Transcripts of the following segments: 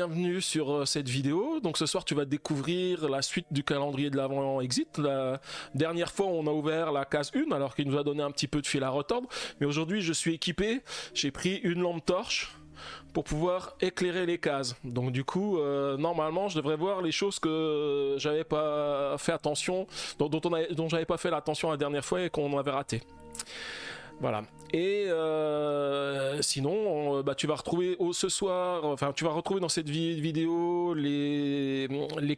bienvenue sur cette vidéo. Donc ce soir tu vas découvrir la suite du calendrier de l'Avent Exit. La dernière fois on a ouvert la case 1 alors qu'il nous a donné un petit peu de fil à retordre. Mais aujourd'hui je suis équipé, j'ai pris une lampe torche pour pouvoir éclairer les cases. Donc du coup, normalement, je devrais voir les choses que j'avais pas fait attention, dont j'avais pas fait l'attention la dernière fois et qu'on avait raté. Voilà. Et sinon, tu vas retrouver ce soir, enfin tu vas retrouver dans cette vidéo les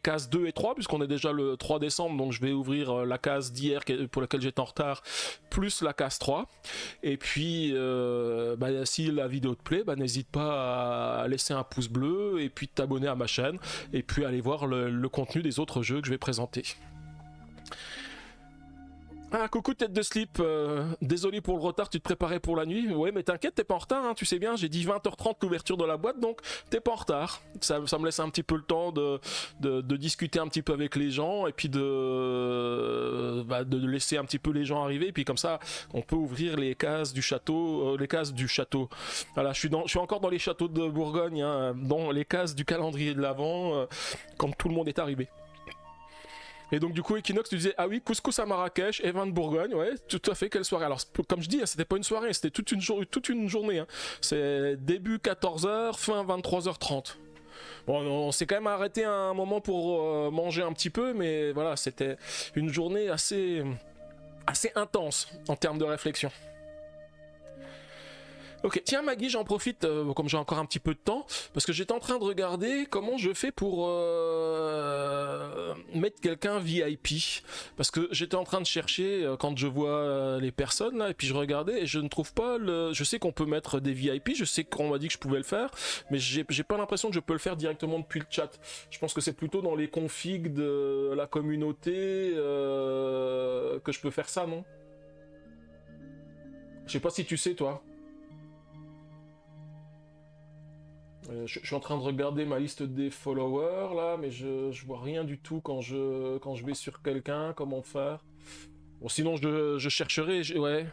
cases 2 et 3, puisqu'on est déjà le 3 décembre, donc je vais ouvrir la case d'hier pour laquelle j'étais en retard, plus la case 3. Et puis, si la vidéo te plaît, n'hésite pas à laisser un pouce bleu, et puis t'abonner à ma chaîne, et puis aller voir le contenu des autres jeux que je vais présenter. Ah coucou tête de slip, désolé pour le retard, tu te préparais pour la nuit. Ouais mais t'inquiète, t'es pas en retard, hein, tu sais bien, j'ai dit 20h30 l'ouverture de la boîte, donc t'es pas en retard. Ça me laisse un petit peu le temps de discuter un petit peu avec les gens, et puis de laisser un petit peu les gens arriver, et puis comme ça on peut ouvrir les cases du château, Voilà, je suis encore dans les châteaux de Bourgogne, hein, dans les cases du calendrier de l'Avent, quand tout le monde est arrivé. Et donc du coup Equinox tu disais ah oui couscous à Marrakech et vin de Bourgogne, ouais tout à fait, quelle soirée. Alors comme je dis c'était pas une soirée, c'était toute une journée, hein. C'est début 14h, fin 23h30. Bon on s'est quand même arrêté à un moment pour manger un petit peu, mais voilà c'était une journée assez intense en termes de réflexion. Ok, tiens Maggie, j'en profite, comme j'ai encore un petit peu de temps, parce que j'étais en train de regarder comment je fais pour mettre quelqu'un VIP. Parce que j'étais en train de chercher quand je vois les personnes là, et puis je regardais et je ne trouve pas le... Je sais qu'on peut mettre des VIP, je sais qu'on m'a dit que je pouvais le faire, mais j'ai pas l'impression que je peux le faire directement depuis le chat. Je pense que c'est plutôt dans les configs de la communauté que je peux faire ça, non? Je sais pas si tu sais toi. Je suis en train de regarder ma liste des followers là, mais je vois rien du tout quand je vais sur quelqu'un, comment faire. Bon sinon je chercherai, ouais.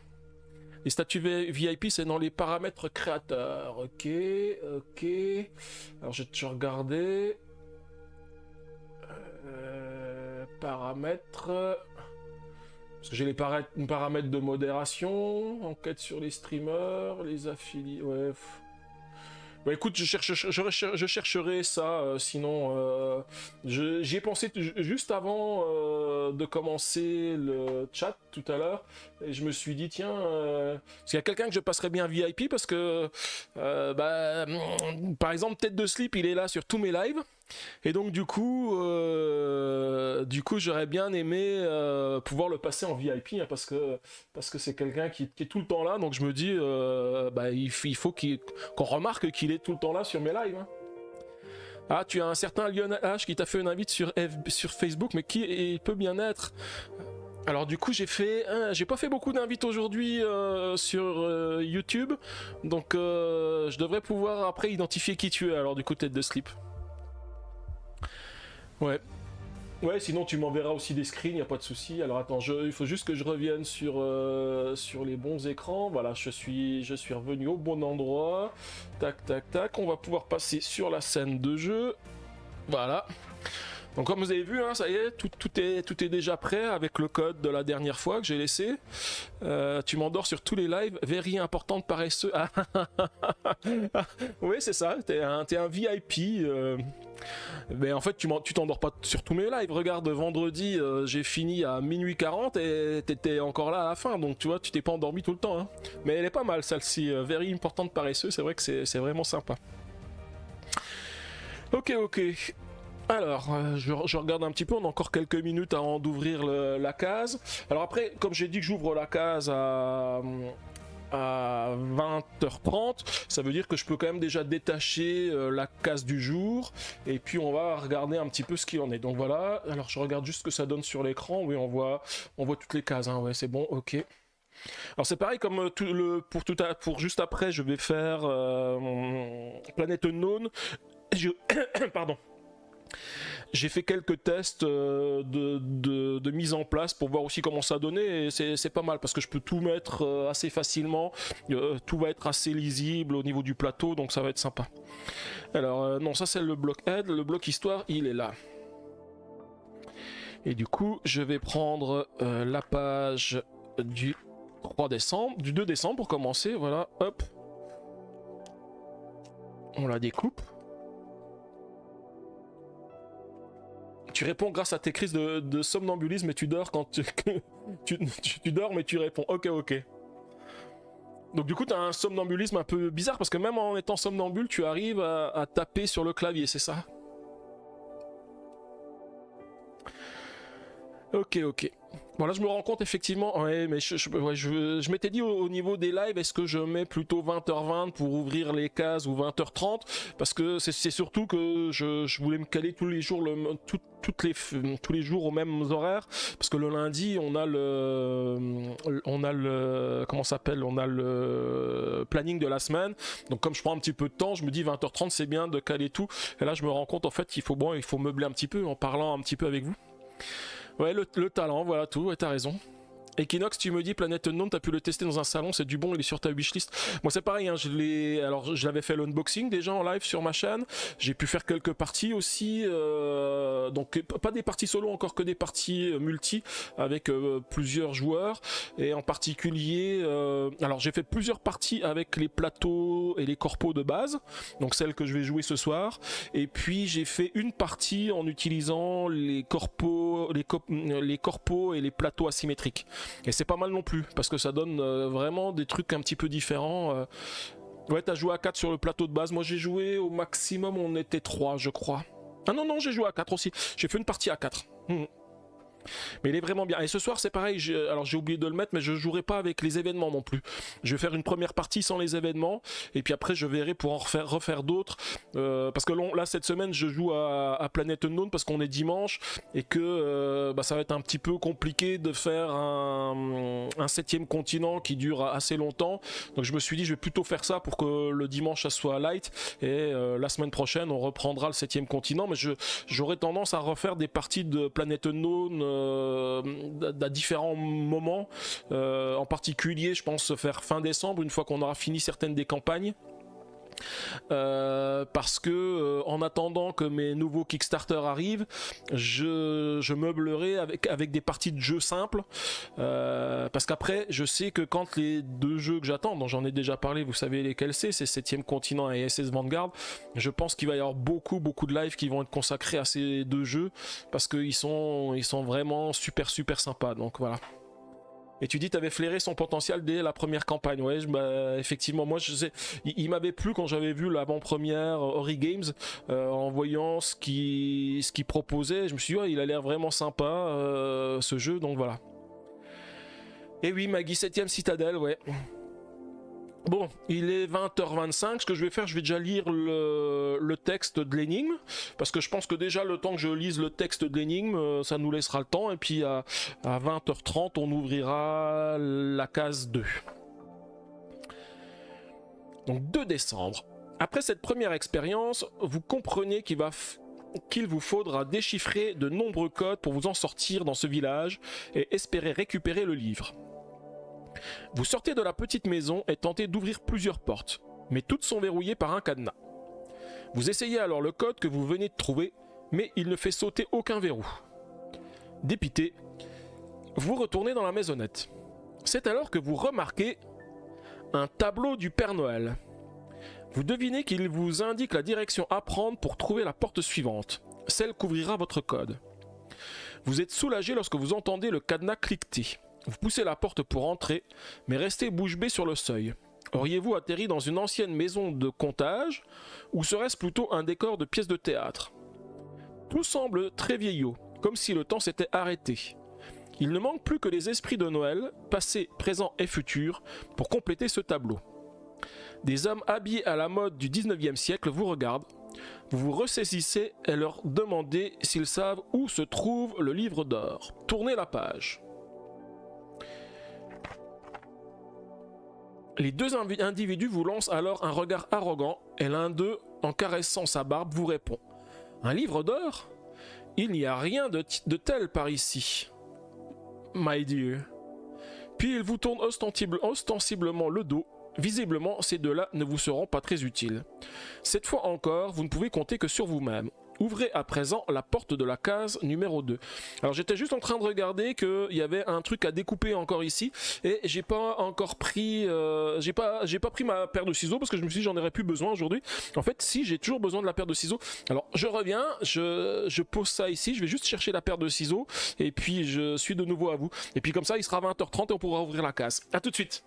Les statuts VIP c'est dans les paramètres créateurs, ok. Alors je vais regarder. Paramètres... Parce que j'ai les paramètres de modération, enquête sur les streamers, les affiliés, ouais... Bah écoute, je chercherai ça, sinon j'y ai pensé juste avant de commencer le chat tout à l'heure, et je me suis dit tiens, parce qu'il y a quelqu'un que je passerais bien VIP, parce que par exemple Tête de Slip il est là sur tous mes lives, et donc du coup j'aurais bien aimé pouvoir le passer en VIP, hein, parce que c'est quelqu'un qui est tout le temps là, donc je me dis il faut qu'on remarque qu'il est tout le temps là sur mes lives, hein. Ah tu as un certain Lionel H qui t'a fait une invite sur Facebook, mais qui peut bien être. Alors du coup j'ai pas fait beaucoup d'invites aujourd'hui sur YouTube, donc je devrais pouvoir après identifier qui tu es, alors du coup Tête de Slip. Ouais, sinon tu m'enverras aussi des screens, y a pas de souci. Alors attends, il faut juste que je revienne sur les bons écrans. Voilà, je suis revenu au bon endroit. Tac, on va pouvoir passer sur la scène de jeu. Voilà. Donc comme vous avez vu, hein, ça y est, tout est déjà prêt avec le code de la dernière fois que j'ai laissé. Tu m'endors sur tous les lives, very importante paresseux. Oui, c'est ça, t'es un VIP. Mais en fait, tu t'endors pas sur tous mes lives. Regarde, vendredi, j'ai fini à minuit 40 et t'étais encore là à la fin. Donc tu vois, tu t'es pas endormi tout le temps, hein. Mais elle est pas mal celle-ci, very importante paresseux. C'est vrai que c'est vraiment sympa. Ok. Alors, je regarde un petit peu, on a encore quelques minutes avant d'ouvrir la case. Alors après, comme j'ai dit que j'ouvre la case à 20h30, ça veut dire que je peux quand même déjà détacher la case du jour, et puis on va regarder un petit peu ce qu'il en est. Donc voilà, alors je regarde juste ce que ça donne sur l'écran. Oui, on voit toutes les cases, hein. Ouais, c'est bon, ok. Alors c'est pareil comme pour juste après, je vais faire Planète Unknown. Pardon. J'ai fait quelques tests de mise en place pour voir aussi comment ça donnait, et c'est pas mal parce que je peux tout mettre assez facilement, tout va être assez lisible au niveau du plateau, donc ça va être sympa. Alors, non, ça c'est le bloc aide. Le bloc histoire, il est là. Et du coup, je vais prendre la page du 3 décembre, du 2 décembre pour commencer. Voilà, hop. On la découpe. Tu réponds grâce à tes crises de somnambulisme et tu dors quand tu dors mais tu réponds. Ok, ok. Donc du coup, tu as un somnambulisme un peu bizarre parce que même en étant somnambule, tu arrives à taper sur le clavier, c'est ça? Ok, ok. Bon là je me rends compte effectivement, ouais, mais je m'étais dit au niveau des lives, est-ce que je mets plutôt 20h20 pour ouvrir les cases ou 20h30? Parce que c'est surtout que je voulais me caler tous les jours, tous les jours aux mêmes horaires, parce que le lundi on a le comment ça s'appelle, on a le planning de la semaine, donc comme je prends un petit peu de temps, je me dis 20h30 c'est bien de caler tout, et là je me rends compte en fait qu'il faut meubler un petit peu en parlant un petit peu avec vous. Ouais, le talent, voilà tout, ouais, t'as raison. Equinox, tu me dis Planète Unknown, t'as pu le tester dans un salon, c'est du bon, il est sur ta wishlist. Moi c'est pareil, hein, je l'avais fait l'unboxing déjà en live sur ma chaîne, j'ai pu faire quelques parties aussi, donc pas des parties solo, encore que des parties multi avec plusieurs joueurs, et en particulier, alors j'ai fait plusieurs parties avec les plateaux et les corpos de base, donc celles que je vais jouer ce soir, et puis j'ai fait une partie en utilisant les corpos et les plateaux asymétriques. Et c'est pas mal non plus, parce que ça donne vraiment des trucs un petit peu différents. Ouais, t'as joué à 4 sur le plateau de base. Moi, j'ai joué au maximum, on était 3, je crois. Ah non, j'ai joué à 4 aussi. J'ai fait une partie à 4. Mais il est vraiment bien. Et ce soir, c'est pareil. Alors, j'ai oublié de le mettre, mais je jouerai pas avec les événements non plus. Je vais faire une première partie sans les événements. Et puis après, je verrai pour en refaire d'autres. Parce que là, cette semaine, je joue à Planète Unknown parce qu'on est dimanche. Et que ça va être un petit peu compliqué de faire un 7e continent qui dure assez longtemps. Donc, je me suis dit, je vais plutôt faire ça pour que le dimanche, ça soit light. Et la semaine prochaine, on reprendra le 7e continent. Mais j'aurais tendance à refaire des parties de Planète Unknown à différents moments, en particulier je pense faire fin décembre une fois qu'on aura fini certaines des campagnes, parce que en attendant que mes nouveaux Kickstarter arrivent, je meublerai avec des parties de jeux simples, parce qu'après je sais que quand les deux jeux que j'attends, dont j'en ai déjà parlé, vous savez lesquels c'est 7e continent et SS Vanguard, je pense qu'il va y avoir beaucoup de lives qui vont être consacrés à ces deux jeux parce qu'ils sont vraiment super sympas, donc voilà. Et tu dis t'avais flairé son potentiel dès la première campagne. Ouais, effectivement, moi je sais, il m'avait plu quand j'avais vu l'avant-première Ori Games, en voyant ce qu'il proposait. Je me suis dit, ouais, il a l'air vraiment sympa ce jeu, donc voilà. Et oui, Maggie 7ème Citadelle, ouais. Bon, il est 20h25, ce que je vais faire, je vais déjà lire le texte de l'énigme, parce que je pense que déjà le temps que je lise le texte de l'énigme, ça nous laissera le temps, et puis à 20h30, on ouvrira la case 2. Donc 2 décembre. Après cette première expérience, vous comprenez qu'il vous faudra déchiffrer de nombreux codes pour vous en sortir dans ce village et espérer récupérer le livre. Vous sortez de la petite maison et tentez d'ouvrir plusieurs portes, mais toutes sont verrouillées par un cadenas. Vous essayez alors le code que vous venez de trouver, mais il ne fait sauter aucun verrou. Dépité, vous retournez dans la maisonnette. C'est alors que vous remarquez un tableau du Père Noël. Vous devinez qu'il vous indique la direction à prendre pour trouver la porte suivante, celle qu'ouvrira votre code. Vous êtes soulagé lorsque vous entendez le cadenas cliqueter. Vous poussez la porte pour entrer, mais restez bouche bée sur le seuil. Auriez-vous atterri dans une ancienne maison de comptage, ou serait-ce plutôt un décor de pièces de théâtre? Tout semble très vieillot, comme si le temps s'était arrêté. Il ne manque plus que les esprits de Noël, passés, présents et futurs, pour compléter ce tableau. Des hommes habillés à la mode du 19e siècle vous regardent. Vous vous ressaisissez et leur demandez s'ils savent où se trouve le livre d'or. Tournez la page. Les deux individus vous lancent alors un regard arrogant et l'un d'eux, en caressant sa barbe, vous répond « Un livre d'or ? Il n'y a rien de tel par ici. My dear. » Puis il vous tourne ostensiblement le dos Visiblement, ces deux-là ne vous seront pas très utiles. Cette fois encore, vous ne pouvez compter que sur vous-même. Ouvrez à présent la porte de la case numéro 2. Alors j'étais juste en train de regarder qu'il y avait un truc à découper encore ici et j'ai pas encore pris j'ai pas pris ma paire de ciseaux parce que je me suis dit j'en aurais plus besoin aujourd'hui. En fait si, j'ai toujours besoin de la paire de ciseaux. Alors je reviens, je pose ça ici, je vais juste chercher la paire de ciseaux et puis je suis de nouveau à vous. Et puis comme ça il sera 20h30 et on pourra ouvrir la case. A tout de suite.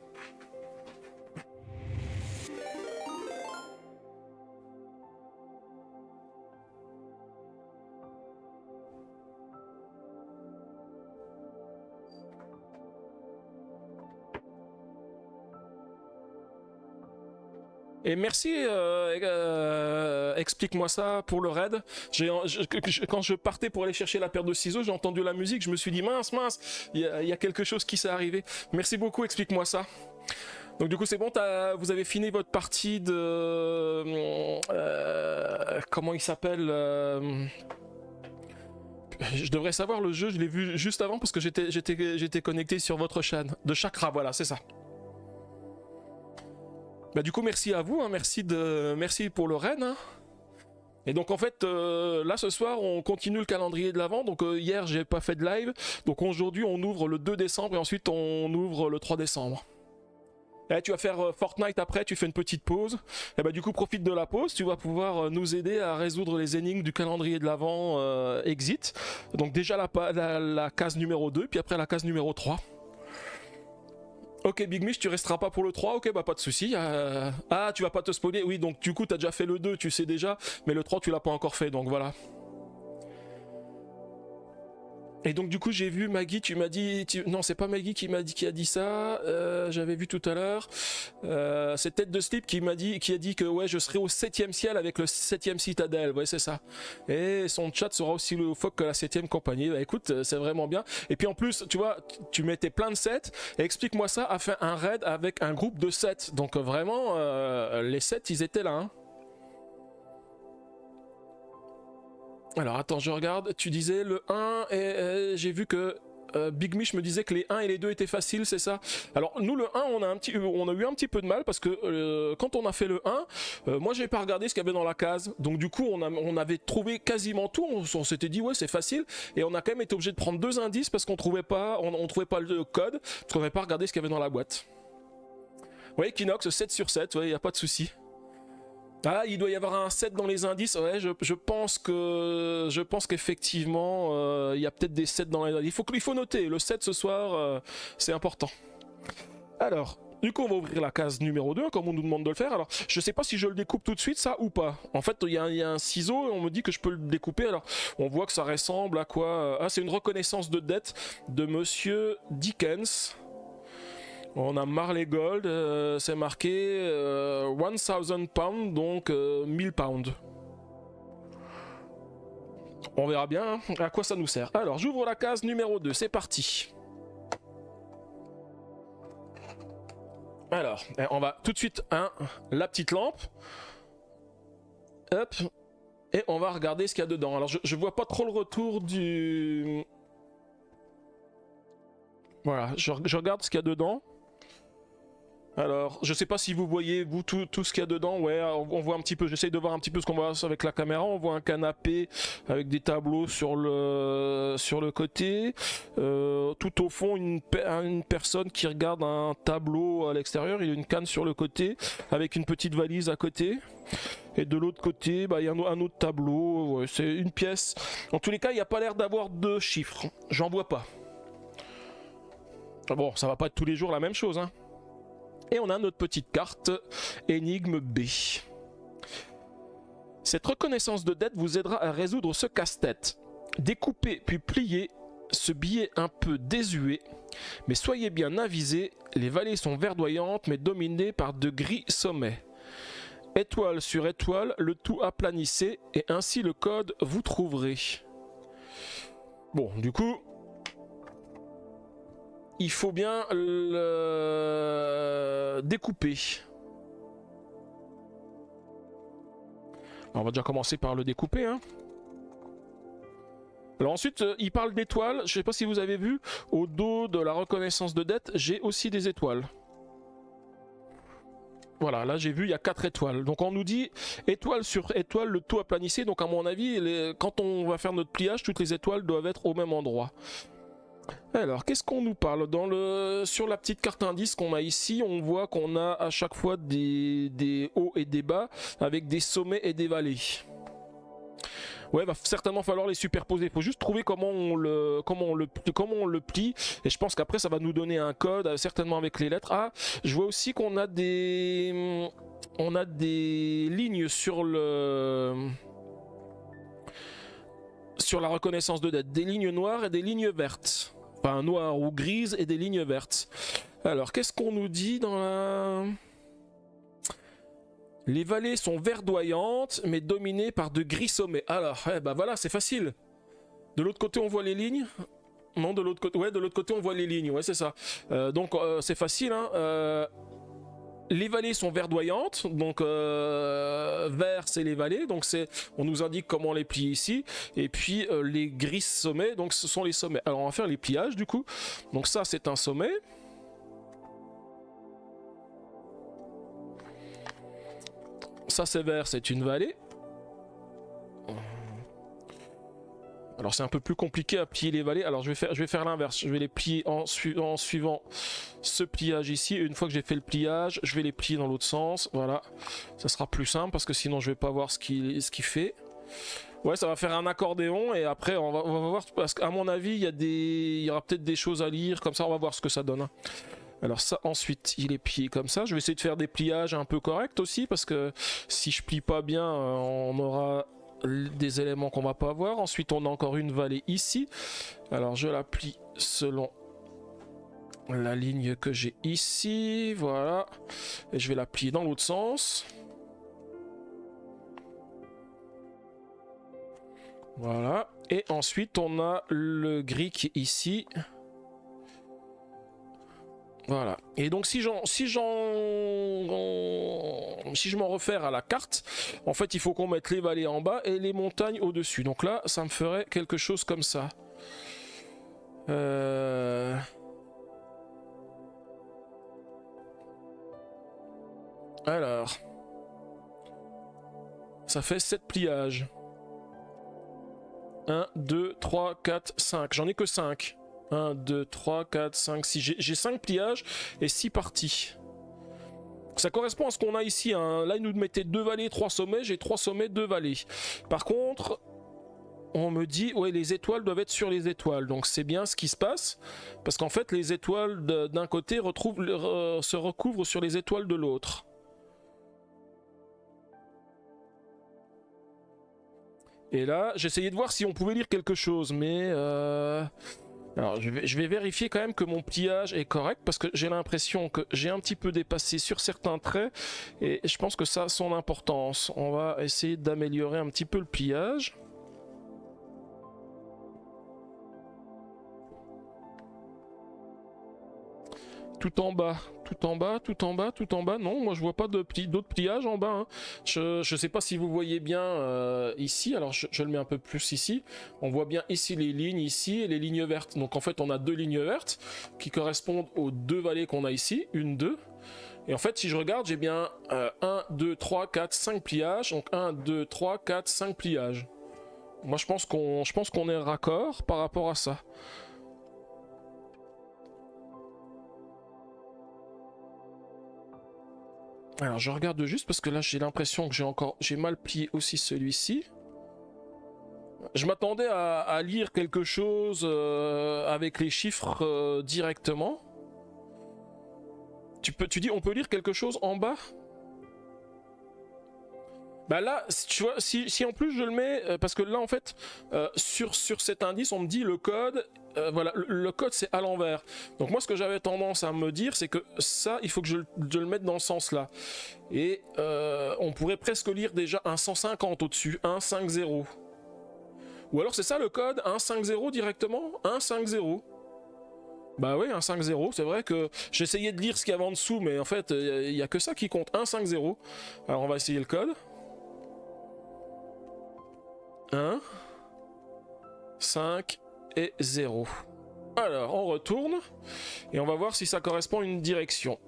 Et merci, explique-moi ça pour le raid. Quand je partais pour aller chercher la paire de ciseaux, j'ai entendu la musique, je me suis dit mince, il y a quelque chose qui s'est arrivé. Merci beaucoup, explique-moi ça. Donc du coup c'est bon, vous avez fini votre partie de... comment il s'appelle je devrais savoir le jeu, je l'ai vu juste avant parce que j'étais connecté sur votre chaîne. De Chakra, voilà, c'est ça. Bah du coup merci à vous, hein, merci pour le raid. Hein. Et donc en fait là ce soir on continue le calendrier de l'Avent. Donc hier j'ai pas fait de live, donc aujourd'hui on ouvre le 2 décembre et ensuite on ouvre le 3 décembre. Et tu vas faire Fortnite après, tu fais une petite pause. Et bah du coup profite de la pause, tu vas pouvoir nous aider à résoudre les énigmes du calendrier de l'Avent Exit. Donc déjà la case numéro 2, puis après la case numéro 3. Ok Big Mish, tu resteras pas pour le 3, ok bah pas de soucis. Ah tu vas pas te spoiler, oui donc du coup t'as déjà fait le 2, tu sais déjà, mais le 3 tu l'as pas encore fait donc voilà. Et donc du coup j'ai vu Maggie, tu m'as dit... Non c'est pas Maggie qui a dit ça, j'avais vu tout à l'heure. C'est Tête de Slip qui a dit que ouais je serai au 7ème ciel avec le 7ème citadelle, ouais c'est ça. Et son chat sera aussi le fuck que la 7ème compagnie, bah écoute c'est vraiment bien. Et puis en plus tu vois, tu mettais plein de 7, et explique-moi ça, a fait un raid avec un groupe de 7. Donc vraiment les 7 ils étaient là hein. Alors attends, je regarde, tu disais le 1 et j'ai vu que Big Mish me disait que les 1 et les 2 étaient faciles, c'est ça? Alors nous le 1 on a eu un petit peu de mal parce que quand on a fait le 1, moi j'ai pas regardé ce qu'il y avait dans la case. Donc du coup on avait trouvé quasiment tout, on s'était dit ouais c'est facile et on a quand même été obligé de prendre 2 indices parce qu'on trouvait pas le code, parce qu'on n'avait pas regardé ce qu'il y avait dans la boîte. Ouais Kinox 7 sur 7, ouais y a pas de souci. Ah, il doit y avoir un 7 dans les indices, ouais, je pense qu'effectivement, il y a peut-être des 7 dans les indices. Il faut noter, le 7 ce soir, c'est important. Alors, du coup, on va ouvrir la case numéro 2, comme on nous demande de le faire. Alors, je sais pas si je le découpe tout de suite, ça, ou pas. En fait, il y a un ciseau, et on me dit que je peux le découper. Alors, on voit que ça ressemble à quoi? Ah, c'est une reconnaissance de dette de Monsieur Dickens. On a Marley Gold, c'est marqué 1000 pounds, donc 1000 pounds. On verra bien hein, à quoi ça nous sert. Alors j'ouvre la case numéro 2, c'est parti. Alors, on va tout de suite, la petite lampe. Hop. Et on va regarder ce qu'il y a dedans. Alors je vois pas trop le retour du... Voilà, je regarde ce qu'il y a dedans. Alors, je sais pas si vous voyez, vous, tout ce qu'il y a dedans. Ouais, on voit un petit peu, j'essaye de voir un petit peu ce qu'on voit avec la caméra. On voit un canapé avec des tableaux sur le côté. Tout au fond, une personne qui regarde un tableau à l'extérieur. Il y a une canne sur le côté, avec une petite valise à côté. Et de l'autre côté, bah, il y a un autre tableau. Ouais, c'est une pièce. En tous les cas, il n'y a pas l'air d'avoir de chiffres. J'en vois pas. Bon, ça va pas être tous les jours la même chose, hein. Et on a notre petite carte énigme B. Cette reconnaissance de dette vous aidera à résoudre ce casse-tête. Découpez puis pliez ce billet un peu désuet, mais soyez bien avisés, les vallées sont verdoyantes mais dominées par de gris sommets. Étoile sur étoile, le tout aplanissez et ainsi le code vous trouverez. Bon, du coup... il faut bien le découper. Alors on va déjà commencer par le découper. Hein. Alors ensuite, il parle d'étoiles. Je ne sais pas si vous avez vu, au dos de la reconnaissance de dette, j'ai aussi des étoiles. Voilà, là j'ai vu, il y a 4 étoiles. Donc on nous dit étoile sur étoile, le tout aplanissé. Donc à mon avis, quand on va faire notre pliage, toutes les étoiles doivent être au même endroit. Alors, qu'est-ce qu'on nous parle sur la petite carte indice qu'on a ici, on voit qu'on a à chaque fois des hauts et des bas, avec des sommets et des vallées. Ouais, va certainement falloir les superposer. Il faut juste trouver comment on le plie. Et je pense qu'après, ça va nous donner un code, certainement avec les lettres. Ah, je vois aussi qu'on a des lignes sur la reconnaissance de dette. Des lignes noires et des lignes vertes. Enfin, noires ou grises et des lignes vertes. Alors, qu'est-ce qu'on nous dit dans la... Les vallées sont verdoyantes, mais dominées par de gris sommets. Alors, bah voilà, c'est facile. De l'autre côté, on voit les lignes. Non, de l'autre côté, ouais, de l'autre côté, on voit les lignes. Ouais, c'est ça. Donc, c'est facile. Hein. Les vallées sont verdoyantes, donc vert, c'est les vallées. Donc, on nous indique comment on les plie ici. Et puis, les gris sommets, donc ce sont les sommets. Alors, on va faire les pliages, du coup. Donc, ça, c'est un sommet. Ça c'est vert, c'est une vallée. Alors c'est un peu plus compliqué à plier les vallées. Alors je vais faire l'inverse. Je vais les plier en suivant ce pliage ici. Et une fois que j'ai fait le pliage, je vais les plier dans l'autre sens. Voilà. Ça sera plus simple parce que sinon je vais pas voir ce qu'il fait. Ouais, ça va faire un accordéon et après on va voir, parce qu'à mon avis il y aura peut-être des choses à lire. Comme ça on va voir ce que ça donne. Hein. Alors ça, ensuite, il est plié comme ça. Je vais essayer de faire des pliages un peu corrects aussi, parce que si je plie pas bien, on aura des éléments qu'on va pas avoir. Ensuite, on a encore une vallée ici. Alors je la plie selon la ligne que j'ai ici. Voilà. Et je vais la plier dans l'autre sens. Voilà. Et ensuite, on a le gris qui est ici. Voilà. Et donc si je m'en réfère à la carte, en fait il faut qu'on mette les vallées en bas et les montagnes au-dessus. Donc là, ça me ferait quelque chose comme ça. Alors, ça fait 7 pliages. 1, 2, 3, 4, 5. J'en ai que 5. 1, 2, 3, 4, 5, 6. J'ai 5 pliages et 6 parties. Ça correspond à ce qu'on a ici. Hein. Là, il nous mettait 2 vallées, 3 sommets. J'ai 3 sommets, 2 vallées. Par contre, on me dit, ouais, les étoiles doivent être sur les étoiles. Donc, c'est bien ce qui se passe. Parce qu'en fait, les étoiles d'un côté se recouvrent sur les étoiles de l'autre. Et là, j'essayais de voir si on pouvait lire quelque chose, mais... Alors, je vais vérifier quand même que mon pliage est correct, parce que j'ai l'impression que j'ai un petit peu dépassé sur certains traits, et je pense que ça a son importance. On va essayer d'améliorer un petit peu le pliage. Tout en bas, tout en bas, tout en bas, tout en bas. Non, moi je vois pas d'autres pliages en bas. Hein. Je sais pas si vous voyez bien ici. Alors je le mets un peu plus ici. On voit bien ici les lignes ici et les lignes vertes. Donc en fait on a 2 lignes vertes qui correspondent aux 2 vallées qu'on a ici. 1, 2. Et en fait si je regarde j'ai bien 1, 2, 3, 4, 5 pliages. Donc 1, 2, 3, 4, 5 pliages. Moi je pense qu'on est raccord par rapport à ça. Alors je regarde juste parce que là j'ai l'impression que j'ai mal plié aussi celui-ci. Je m'attendais à lire quelque chose avec les chiffres directement. Tu dis on peut lire quelque chose en bas? Bah là, tu vois, si en plus je le mets, parce que là en fait, sur cet indice, on me dit le code, voilà, le code c'est à l'envers. Donc moi ce que j'avais tendance à me dire, c'est que ça, il faut que je le mette dans ce sens-là. Et on pourrait presque lire déjà un 150 au-dessus, 150. Ou alors c'est ça le code, 150 directement, 150. Bah oui, 150, c'est vrai que j'essayais de lire ce qu'il y avait en dessous, mais en fait, il n'y a que ça qui compte, 150. Alors on va essayer le code. 1, 5 et 0. Alors, on retourne et on va voir si ça correspond à une direction.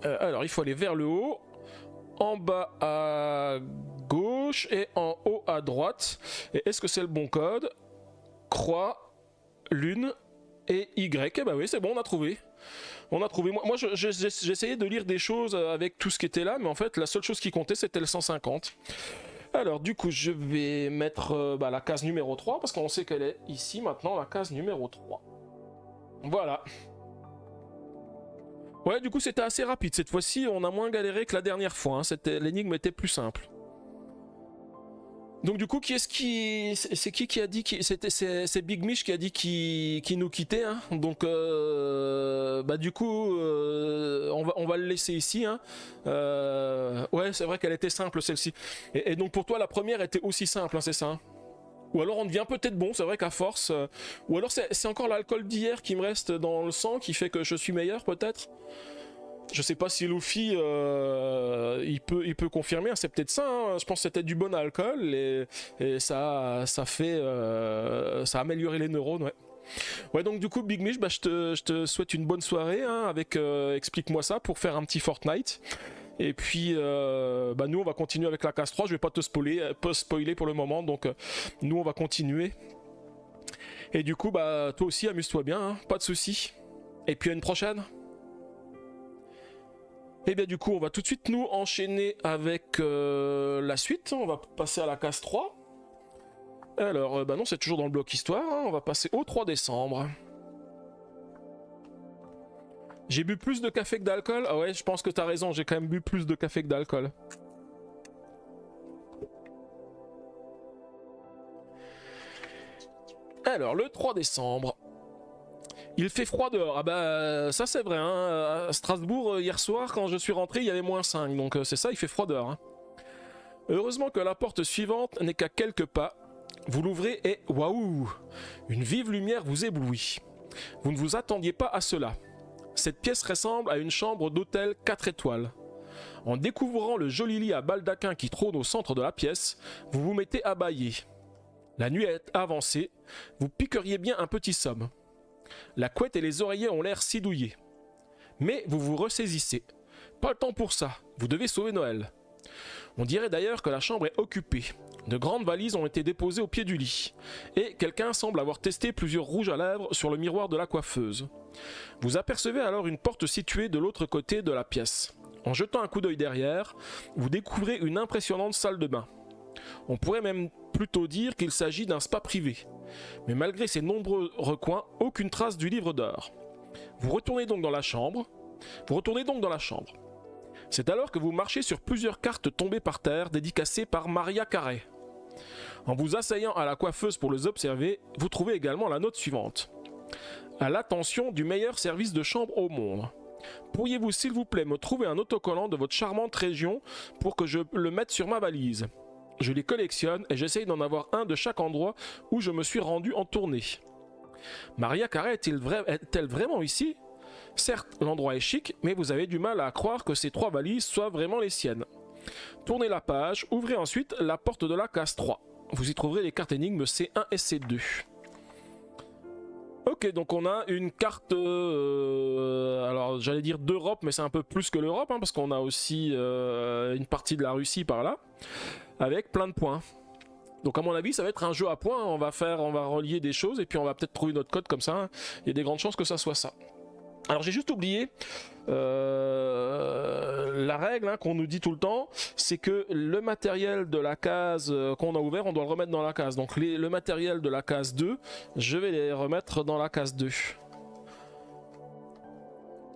Alors il faut aller vers le haut, en bas à gauche et en haut à droite. Et est-ce que c'est le bon code? Croix, lune et Y. Eh bah oui, c'est bon, on a trouvé. On a trouvé. Moi j'essayais de lire des choses avec tout ce qui était là, mais en fait la seule chose qui comptait c'était le 150. Alors du coup je vais mettre la case numéro 3 parce qu'on sait qu'elle est ici maintenant, la case numéro 3. Voilà. Ouais, du coup c'était assez rapide. Cette fois-ci on a moins galéré que la dernière fois, hein. L'énigme était plus simple. Donc du coup, c'est qui a dit c'est Big Mish qui a dit qui nous quittait, hein. Donc du coup on va le laisser ici, hein. Ouais, c'est vrai qu'elle était simple celle-ci. Et donc pour toi la première était aussi simple, hein, c'est ça, hein. Ou alors on devient peut-être bon, c'est vrai qu'à force, ou alors c'est encore l'alcool d'hier qui me reste dans le sang qui fait que je suis meilleur peut-être. Je sais pas si Luffy il peut confirmer, hein, c'est peut-être ça, hein. Je pense que c'était du bon alcool et ça fait ça a amélioré les neurones, ouais. Ouais, donc du coup Big Mish, je te souhaite une bonne soirée, hein, avec explique-moi ça pour faire un petit Fortnite. Et puis nous on va continuer avec la case 3, je vais pas te spoiler pour le moment, donc nous on va continuer. Et du coup toi aussi amuse-toi bien, hein, pas de soucis. Et puis à une prochaine. Et bien du coup on va tout de suite nous enchaîner avec la suite, on va passer à la case 3. Alors non, c'est toujours dans le bloc histoire, hein, on va passer au 3 décembre. J'ai bu plus de café que d'alcool. Ah ouais, je pense que t'as raison, j'ai quand même bu plus de café que d'alcool. Alors, le 3 décembre. Il fait froid dehors. Ah bah, ça c'est vrai, hein. À Strasbourg, hier soir, quand je suis rentré, il y avait -5. Donc c'est ça, il fait froid dehors, hein. Heureusement que la porte suivante n'est qu'à quelques pas. Vous l'ouvrez et waouh! Une vive lumière vous éblouit. Vous ne vous attendiez pas à cela. Cette pièce ressemble à une chambre d'hôtel 4 étoiles. En découvrant le joli lit à baldaquin qui trône au centre de la pièce, vous vous mettez à bâiller. La nuit est avancée, vous piqueriez bien un petit somme. La couette et les oreillers ont l'air si douillés. Mais vous vous ressaisissez. Pas le temps pour ça, vous devez sauver Noël. On dirait d'ailleurs que la chambre est occupée. De grandes valises ont été déposées au pied du lit. Et quelqu'un semble avoir testé plusieurs rouges à lèvres sur le miroir de la coiffeuse. Vous apercevez alors une porte située de l'autre côté de la pièce. En jetant un coup d'œil derrière, vous découvrez une impressionnante salle de bain. On pourrait même plutôt dire qu'il s'agit d'un spa privé. Mais malgré ces nombreux recoins, aucune trace du livre d'or. Vous retournez donc dans la chambre. C'est alors que vous marchez sur plusieurs cartes tombées par terre, dédicacées par Maria Carey. En vous asseyant à la coiffeuse pour les observer, vous trouvez également la note suivante. À l'attention du meilleur service de chambre au monde. Pourriez-vous s'il vous plaît me trouver un autocollant de votre charmante région pour que je le mette sur ma valise? Je les collectionne et j'essaye d'en avoir un de chaque endroit où je me suis rendu en tournée. Maria Carey est-elle vraiment ici? Certes, l'endroit est chic, mais vous avez du mal à croire que ces 3 valises soient vraiment les siennes. Tournez la page, ouvrez ensuite la porte de la case 3. Vous y trouverez les cartes énigmes C1 et C2. Ok, donc on a une carte, alors j'allais dire d'Europe, mais c'est un peu plus que l'Europe, hein, parce qu'on a aussi une partie de la Russie par là, avec plein de points. Donc à mon avis, ça va être un jeu à points, on va relier des choses, et puis on va peut-être trouver notre code comme ça, hein. Il y a des grandes chances que ça soit ça. Alors j'ai juste oublié la règle, hein, qu'on nous dit tout le temps, c'est que le matériel de la case qu'on a ouvert, on doit le remettre dans la case. Donc le matériel de la case 2, je vais les remettre dans la case 2.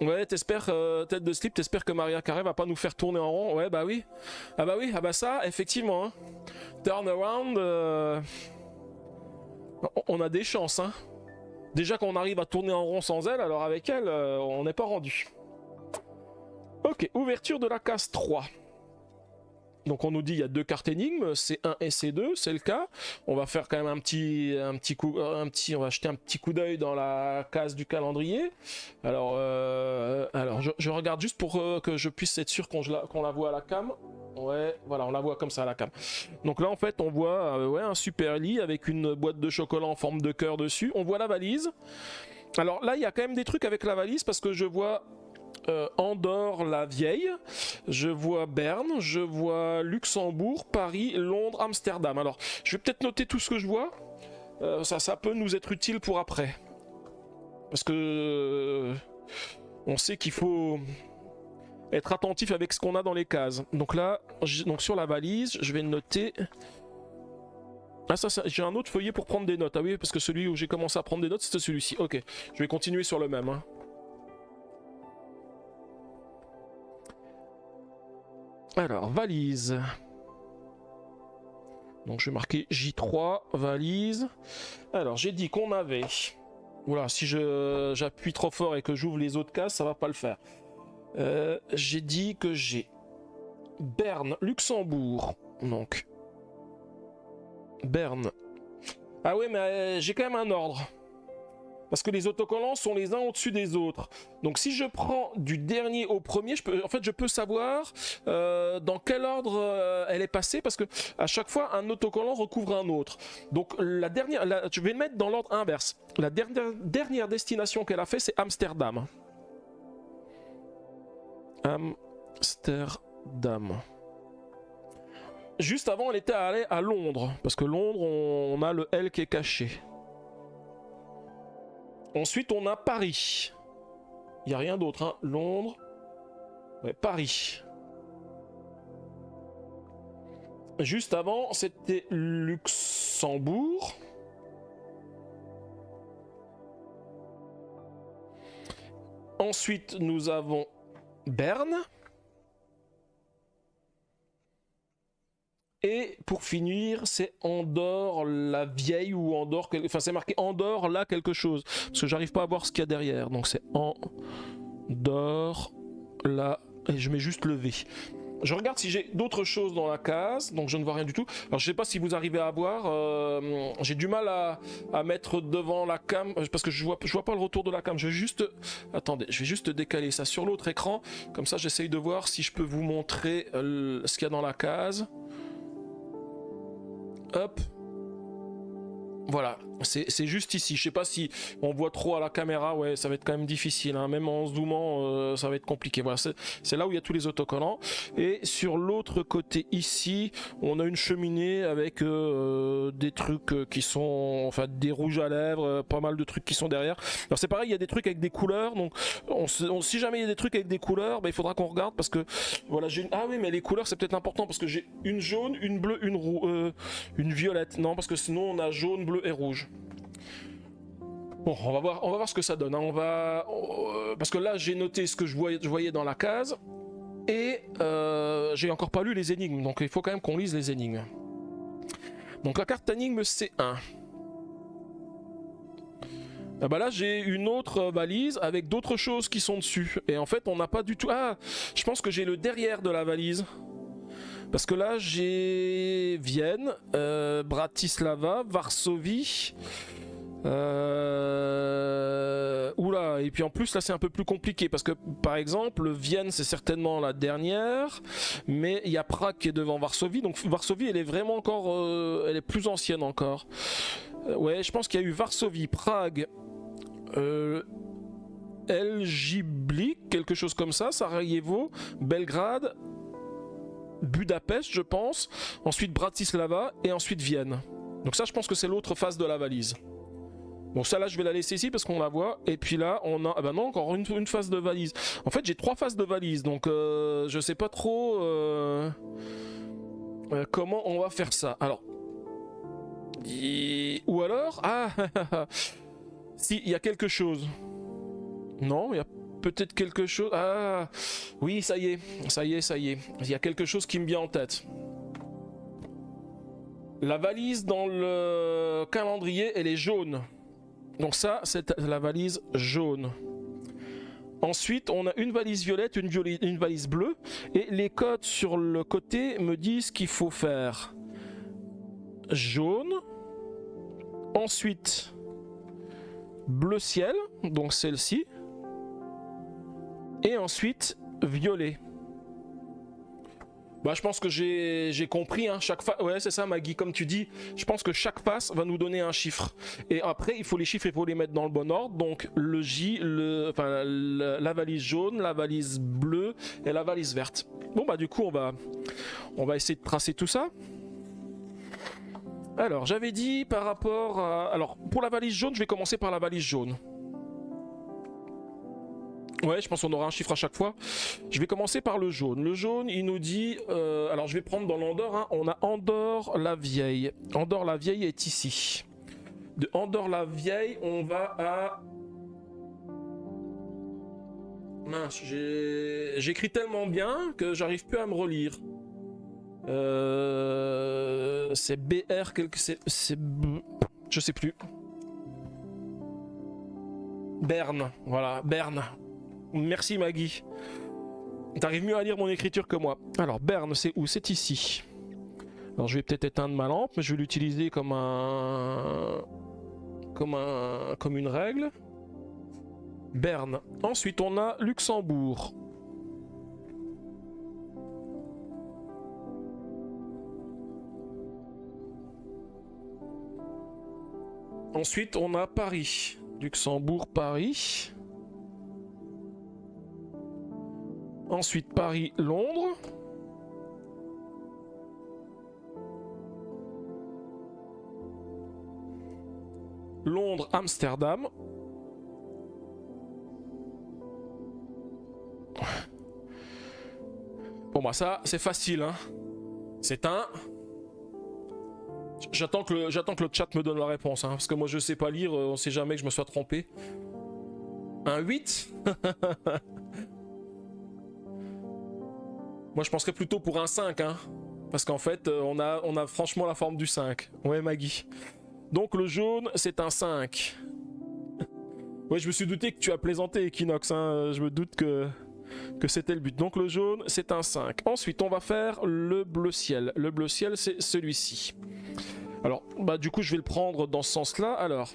Ouais, t'espères, tête de slip, t'espères que Maria Carey va pas nous faire tourner en rond. Ouais, bah oui. Ah bah ça, effectivement, hein. Turn around, on a des chances, hein. Déjà qu'on arrive à tourner en rond sans elle, alors avec elle, on n'est pas rendu. Ok, ouverture de la case 3. Donc on nous dit il y a 2 cartes énigmes, C1 et C2, c'est le cas. On va faire quand même on va jeter un petit coup d'œil dans la case du calendrier. Alors je regarde juste pour que je puisse être sûr qu'on la voit à la cam. Ouais, voilà, on la voit comme ça à la cam. Donc là en fait on voit un super lit avec une boîte de chocolat en forme de cœur dessus. On voit la valise. Alors là il y a quand même des trucs avec la valise parce que je vois Andorre la Vieille, je vois Berne, je vois Luxembourg, Paris, Londres, Amsterdam. Alors, je vais peut-être noter tout ce que je vois. Ça peut nous être utile pour après. Parce que on sait qu'il faut être attentif avec ce qu'on a dans les cases. Donc là, donc sur la valise, je vais noter. Ah ça j'ai un autre feuillet pour prendre des notes. Ah oui, parce que celui où j'ai commencé à prendre des notes, c'était celui-ci. Ok, je vais continuer sur le même. Hein. Alors, valise. Donc je vais marquer J3, valise. Alors j'ai dit qu'on avait... Oula, si j'appuie trop fort et que j'ouvre les autres cases, ça va pas le faire. J'ai dit que j'ai Berne, Luxembourg. Donc Berne. Ah ouais, mais j'ai quand même un ordre. Parce que les autocollants sont les uns au-dessus des autres. Donc si je prends du dernier au premier, je peux savoir dans quel ordre elle est passée, parce que à chaque fois un autocollant recouvre un autre. Donc je vais le mettre dans l'ordre inverse. La dernière destination qu'elle a fait, c'est Amsterdam. Amsterdam. Juste avant, elle était allée à Londres, parce que Londres, on a le L qui est caché. Ensuite, on a Paris. Il n'y a rien d'autre, hein. Londres. Ouais, Paris. Juste avant, c'était Luxembourg. Ensuite, nous avons Berne. Et pour finir, c'est Andorre la Vieille ou Andorre... Enfin, c'est marqué Andorre là quelque chose. Parce que j'arrive pas à voir ce qu'il y a derrière. Donc c'est Andorre là... Et je mets juste le V. Je regarde si j'ai d'autres choses dans la case. Donc je ne vois rien du tout. Alors je sais pas si vous arrivez à voir. J'ai du mal à mettre devant la cam. Parce que je vois pas le retour de la cam. Je vais juste... Attendez, je vais juste décaler ça sur l'autre écran. Comme ça j'essaye de voir si je peux vous montrer ce qu'il y a dans la case. Hop. Voilà, c'est juste ici. Je sais pas si on voit trop à la caméra, ouais, ça va être quand même difficile, hein. Même en zoomant, ça va être compliqué. Voilà, c'est là où il y a tous les autocollants. Et sur l'autre côté ici, on a une cheminée avec des trucs qui sont, enfin, des rouges à lèvres, pas mal de trucs qui sont derrière. Alors c'est pareil, il y a des trucs avec des couleurs, donc si jamais il y a des trucs avec des couleurs, bah, il faudra qu'on regarde parce que voilà, ah oui, mais les couleurs c'est peut-être important parce que j'ai une jaune, une bleue, une violette. Non, parce que sinon on a jaune, bleu et rouge. Bon, on va voir ce que ça donne. Hein. Parce que là, j'ai noté ce que je voyais dans la case et j'ai encore pas lu les énigmes. Donc, il faut quand même qu'on lise les énigmes. Donc, la carte énigme C1. Ah bah là, j'ai une autre valise avec d'autres choses qui sont dessus. Et en fait, on n'a pas du tout... Ah, je pense que j'ai le derrière de la valise. Parce que là, j'ai Vienne, Bratislava, Varsovie. Oula, et puis en plus là c'est un peu plus compliqué parce que par exemple Vienne c'est certainement la dernière, mais il y a Prague qui est devant Varsovie, donc Varsovie elle est vraiment encore, elle est plus ancienne encore. Ouais, je pense qu'il y a eu Varsovie, Prague, Elbląg, quelque chose comme ça, Sarajevo, Belgrade, Budapest je pense, ensuite Bratislava et ensuite Vienne. Donc ça je pense que c'est l'autre face de la valise. Bon, ça là je vais la laisser ici parce qu'on la voit. Et puis là on a, ah bah non, encore une face de valise. En fait j'ai 3 faces de valise, donc je sais pas trop comment on va faire ça. Alors ou alors si il y a quelque chose. Non, il y a peut-être quelque chose. Ah oui, ça y est. Il y a quelque chose qui me vient en tête. La valise dans le calendrier elle est jaune. Donc ça, c'est la valise jaune. Ensuite, on a une valise violette, une valise bleue. Et les codes sur le côté me disent qu'il faut faire jaune. Ensuite, bleu ciel, donc celle-ci. Et ensuite, violet. Bah, je pense que j'ai compris, hein, chaque face, ouais, c'est ça, Maggie, comme tu dis, je pense que chaque face va nous donner un chiffre. Et après, il faut les chiffres, il faut les mettre dans le bon ordre. Donc, le J, enfin, la valise jaune, la valise bleue et la valise verte. Bon, bah, du coup, on va essayer de tracer tout ça. Alors, j'avais dit par rapport à... Alors, pour la valise jaune, je vais commencer par la valise jaune. Ouais, je pense qu'on aura un chiffre à chaque fois. Je vais commencer par le jaune. Le jaune, il nous dit... alors, je vais prendre dans l'Andorre. Hein, on a Andorre-la-Vieille. Andorre-la-Vieille est ici. De Andorre-la-Vieille, on va à... Mince, j'écris tellement bien que j'arrive plus à me relire. C'est BR quelque... Je sais plus. Berne, voilà, Berne. Merci Maggie. T'arrives mieux à lire mon écriture que moi. Alors Berne, c'est où? C'est ici. Alors je vais peut-être éteindre ma lampe, mais je vais l'utiliser comme comme une règle. Berne. Ensuite on a Luxembourg. Ensuite on a Paris. Luxembourg, Paris. Ensuite Paris, Londres. Londres, Amsterdam. Bon bah ça c'est facile hein. C'est un... J'attends que le chat me donne la réponse hein, parce que moi je sais pas lire, on sait jamais que je me sois trompé. Un 8. Moi je penserais plutôt pour un 5 hein. Parce qu'en fait on a franchement la forme du 5. Ouais Maggie. Donc le jaune c'est un 5. Ouais je me suis douté que tu as plaisanté Equinox hein. Je me doute que c'était le but. Donc le jaune c'est un 5. Ensuite on va faire le bleu ciel. Le bleu ciel c'est celui-ci. Alors bah du coup je vais le prendre dans ce sens là. Alors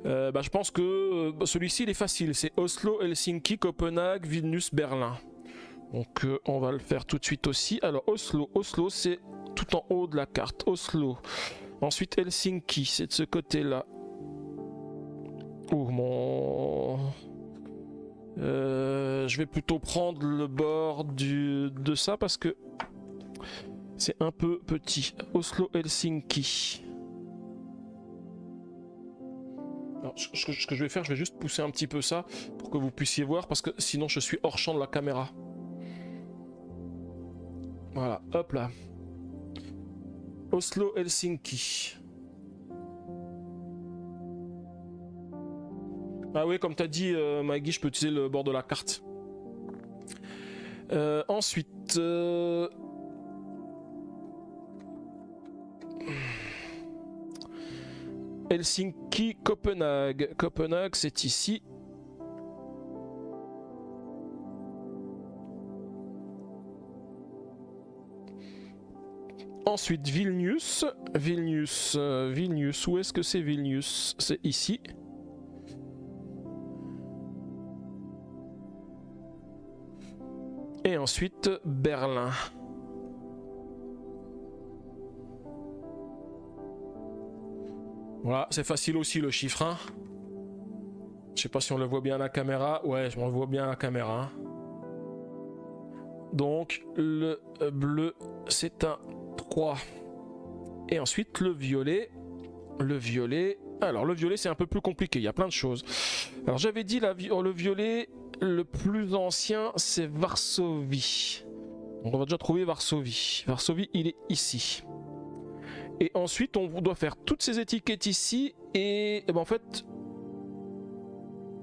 je pense que celui-ci il est facile. C'est Oslo, Helsinki, Copenhague, Vilnius, Berlin. Donc on va le faire tout de suite aussi. Alors Oslo c'est tout en haut de la carte. Oslo. Ensuite Helsinki, c'est de ce côté-là. Oh mon... je vais plutôt prendre le bord de ça parce que c'est un peu petit. Oslo Helsinki. Alors, ce que je vais faire, je vais juste pousser un petit peu ça pour que vous puissiez voir parce que sinon je suis hors champ de la caméra. Voilà, hop là. Oslo, Helsinki. Ah oui, comme t'as dit, Maggie, je peux utiliser le bord de la carte. Ensuite... Helsinki, Copenhague. Copenhague, c'est ici. Ensuite, Vilnius. Vilnius, où est-ce que c'est Vilnius? C'est ici. Et ensuite, Berlin. Voilà, c'est facile aussi le chiffre. Hein. Je sais pas si on le voit bien à la caméra. Ouais, je m'en vois bien à la caméra. Hein. Donc, le bleu, c'est un 3. Et ensuite, le violet. Le violet. Alors, le violet, c'est un peu plus compliqué. Il y a plein de choses. Alors, j'avais dit le violet, le plus ancien, c'est Varsovie. Donc, on va déjà trouver Varsovie. Varsovie, il est ici. Et ensuite, on doit faire toutes ces étiquettes ici. Et ben en fait...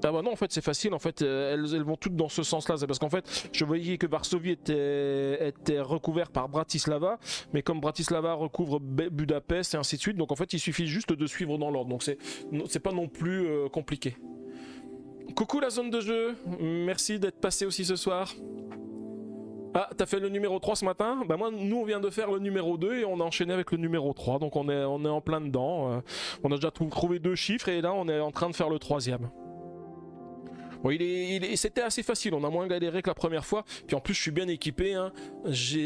Ah bah non, en fait, c'est facile. En fait, elles vont toutes dans ce sens-là. C'est parce qu'en fait, je voyais que Varsovie était recouvert par Bratislava. Mais comme Bratislava recouvre Budapest et ainsi de suite. Donc en fait, il suffit juste de suivre dans l'ordre. Donc c'est pas non plus compliqué. Coucou la zone de jeu. Merci d'être passé aussi ce soir. Ah, t'as fait le numéro 3 ce matin? Bah moi, nous on vient de faire le numéro 2 et on a enchaîné avec le numéro 3. Donc on est en plein dedans. On a déjà trouvé 2 chiffres et là on est en train de faire le 3e. Bon, c'était assez facile, on a moins galéré que la première fois. Puis en plus, je suis bien équipé. Hein.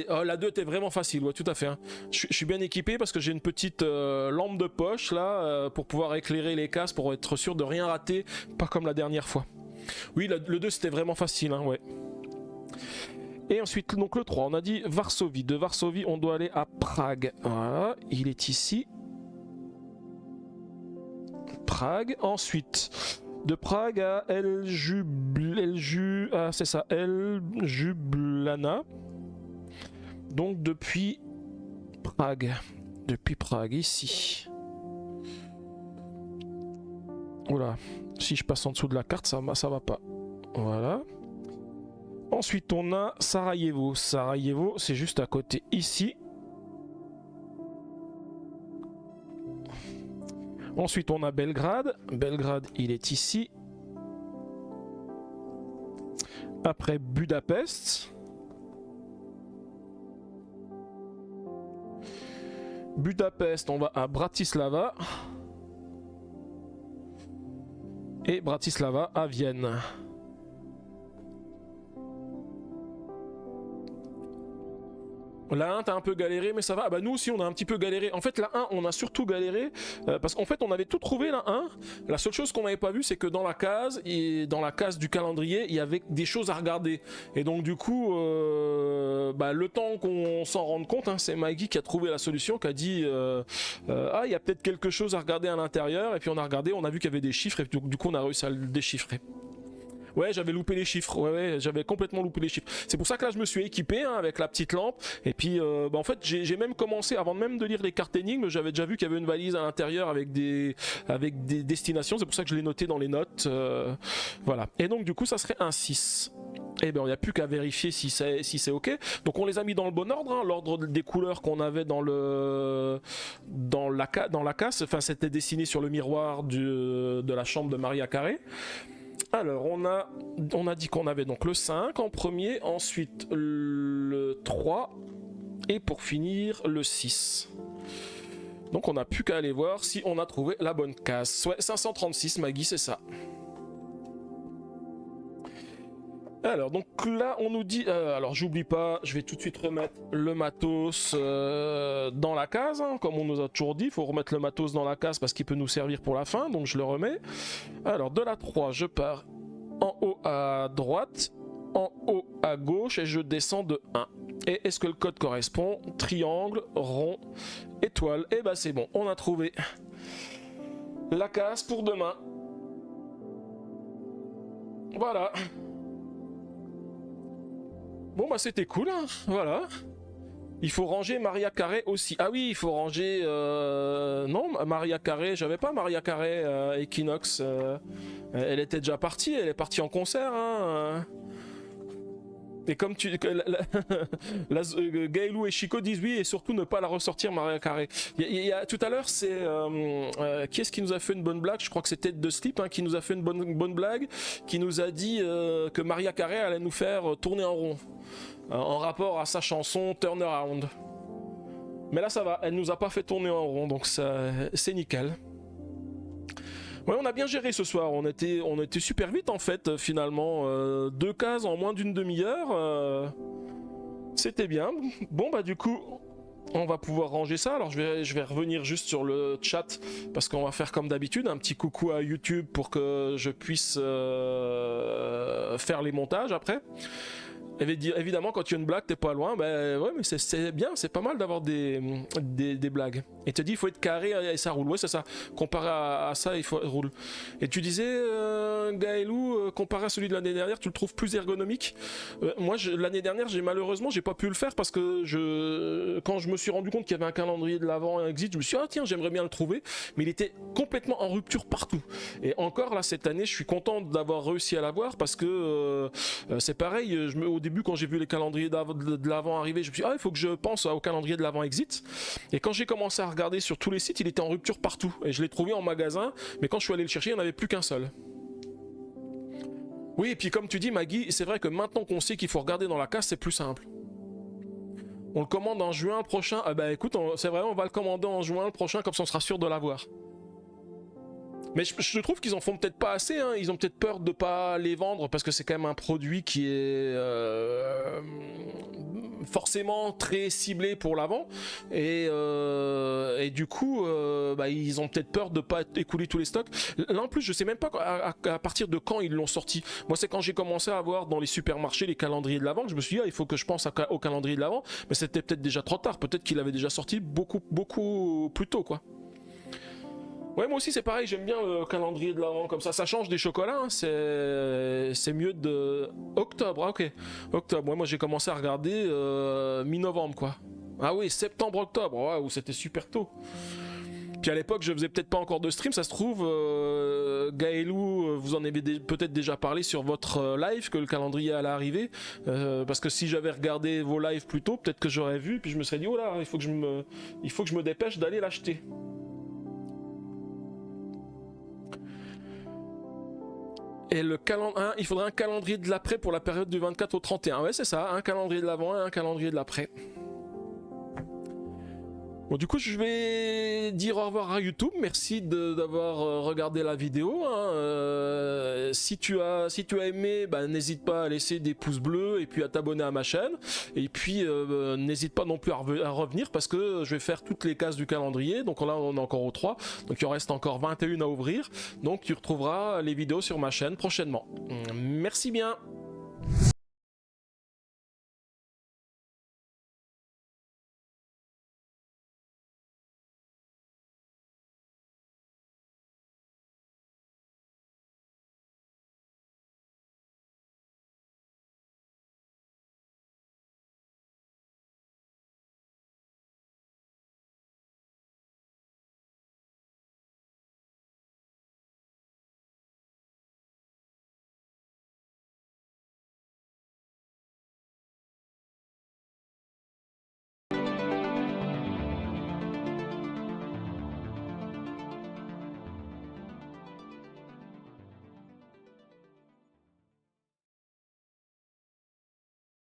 La 2 était vraiment facile, ouais, tout à fait. Hein. Je suis bien équipé parce que j'ai une petite lampe de poche là pour pouvoir éclairer les cases pour être sûr de rien rater, pas comme la dernière fois. Oui, le 2 c'était vraiment facile, hein, ouais. Et ensuite, donc le 3, on a dit Varsovie. De Varsovie, on doit aller à Prague. Voilà, il est ici. Prague. Ensuite, de Prague à Ljubljana. Donc depuis Prague. Depuis Prague, ici. Oula, si je passe en dessous de la carte, ça va pas. Voilà. Ensuite, on a Sarajevo. Sarajevo, c'est juste à côté, ici. Ensuite, on a Belgrade. Belgrade, il est ici. Après, Budapest. Budapest, on va à Bratislava. Et Bratislava à Vienne. La 1 t'as un peu galéré mais ça va. Ah bah nous aussi on a un petit peu galéré. En fait la 1 on a surtout galéré parce qu'en fait on avait tout trouvé la 1. La seule chose qu'on n'avait pas vu c'est que dans la case du calendrier il y avait des choses à regarder. Et donc du coup le temps qu'on s'en rende compte, hein, c'est Maggie qui a trouvé la solution, qui a dit il y a peut-être quelque chose à regarder à l'intérieur. Et puis on a regardé, on a vu qu'il y avait des chiffres et du coup on a réussi à le déchiffrer. Ouais, j'avais loupé les chiffres. Ouais, j'avais complètement loupé les chiffres. C'est pour ça que là, je me suis équipé hein, avec la petite lampe. Et puis, en fait, j'ai même commencé, avant même de lire les cartes énigmes, j'avais déjà vu qu'il y avait une valise à l'intérieur avec des destinations. C'est pour ça que je l'ai noté dans les notes. Voilà. Et donc, du coup, ça serait un 6. Eh bien, il n'y a plus qu'à vérifier si c'est OK. Donc, on les a mis dans le bon ordre. Hein, l'ordre des couleurs qu'on avait dans la casse. Enfin, c'était dessiné sur le miroir de la chambre de Maria Carré. Alors, on a dit qu'on avait donc le 5 en premier, ensuite le 3 et pour finir le 6. Donc on n'a plus qu'à aller voir si on a trouvé la bonne case. Ouais, 536, Maggie, c'est ça. Alors, donc là, on nous dit... alors, j'oublie pas, je vais tout de suite remettre le matos dans la case. Hein, comme on nous a toujours dit, il faut remettre le matos dans la case parce qu'il peut nous servir pour la fin. Donc, je le remets. Alors, de la 3, je pars en haut à droite, en haut à gauche et je descends de 1. Et est-ce que le code correspond? Triangle, rond, étoile. Et bah, c'est bon, on a trouvé la case pour demain. Voilà. Bon bah c'était cool, hein. Voilà. Il faut ranger Maria Carré aussi. Ah oui, il faut ranger... Non, Maria Carré, j'avais pas Maria Carré Equinox. Elle était déjà partie, elle est partie en concert. Hein. Et comme Gaëlou et Chico disent oui, et surtout ne pas la ressortir Maria Carré. Tout à l'heure, c'est qui est-ce qui nous a fait une bonne blague? Je crois que c'était de Sleep hein, qui nous a fait une bonne blague, qui nous a dit que Maria Carré allait nous faire tourner en rond en rapport à sa chanson Turnaround. Mais là, ça va, elle nous a pas fait tourner en rond, donc c'est nickel. Ouais, on a bien géré ce soir, on était super vite en fait, finalement. 2 cases en moins d'une demi-heure. C'était bien. Bon, bah du coup, on va pouvoir ranger ça. Alors je vais revenir juste sur le chat, parce qu'on va faire comme d'habitude, un petit coucou à YouTube pour que je puisse faire les montages après. Évidemment, quand tu as une blague, t'es pas loin. Ben ouais, mais c'est bien, c'est pas mal d'avoir des blagues. Et tu dis, il faut être carré et ça roule. Ouais, c'est ça. Comparé à ça, il roule. Et tu disais, Gaëlou, comparé à celui de l'année dernière, tu le trouves plus ergonomique. Moi, l'année dernière, malheureusement, j'ai pas pu le faire parce que quand je me suis rendu compte qu'il y avait un calendrier de l'Avent et un Exit, je me suis dit, ah tiens, j'aimerais bien le trouver. Mais il était complètement en rupture partout. Et encore là, cette année, je suis content d'avoir réussi à l'avoir parce que c'est pareil. Au début, quand j'ai vu les calendriers de l'Avent arriver, je me suis dit, il faut que je pense au calendrier de l'Avent Exit. Et quand j'ai commencé à regarder sur tous les sites, il était en rupture partout. Et je l'ai trouvé en magasin, mais quand je suis allé le chercher, il n'y en avait plus qu'un seul. Oui, et puis comme tu dis, Maggie, c'est vrai que maintenant qu'on sait qu'il faut regarder dans la case, c'est plus simple. On le commande en juin prochain. Ah bah écoute, c'est vrai, on va le commander en juin prochain, comme ça on sera sûr de l'avoir. Mais je trouve qu'ils en font peut-être pas assez, hein. Ils ont peut-être peur de pas les vendre parce que c'est quand même un produit qui est forcément très ciblé pour l'avant et du coup bah, ils ont peut-être peur de pas écouler tous les stocks. Là en plus je sais même pas à partir de quand ils l'ont sorti. Moi c'est quand j'ai commencé à voir dans les supermarchés les calendriers de l'avant que je me suis dit ah, il faut que je pense au calendrier de l'avant, mais c'était peut-être déjà trop tard, peut-être qu'il avait déjà sorti beaucoup plus tôt quoi. Ouais, moi aussi c'est pareil, j'aime bien le calendrier de l'avant comme ça change des chocolats, hein. C'est mieux de octobre, ah, ok. Octobre, ouais, moi j'ai commencé à regarder mi-novembre quoi. Ah oui, septembre-octobre, waouh, c'était super tôt. Puis à l'époque, je faisais peut-être pas encore de stream, ça se trouve, Gaëlou, vous en avez peut-être déjà parlé sur votre live, que le calendrier allait arriver, parce que si j'avais regardé vos lives plus tôt, peut-être que j'aurais vu, puis je me serais dit, oh là, il faut que je me dépêche d'aller l'acheter. Et le calendrier, il faudrait un calendrier de l'après pour la période du 24 au 31. Ouais, c'est ça, un calendrier de l'avant et un calendrier de l'après. Bon, du coup, je vais dire au revoir à YouTube. Merci d'avoir regardé la vidéo. Hein. Si tu as aimé, bah, n'hésite pas à laisser des pouces bleus et puis à t'abonner à ma chaîne. Et puis, n'hésite pas non plus à revenir parce que je vais faire toutes les cases du calendrier. Donc là, on est encore aux 3. Donc il en reste encore 21 à ouvrir. Donc tu retrouveras les vidéos sur ma chaîne prochainement. Merci bien.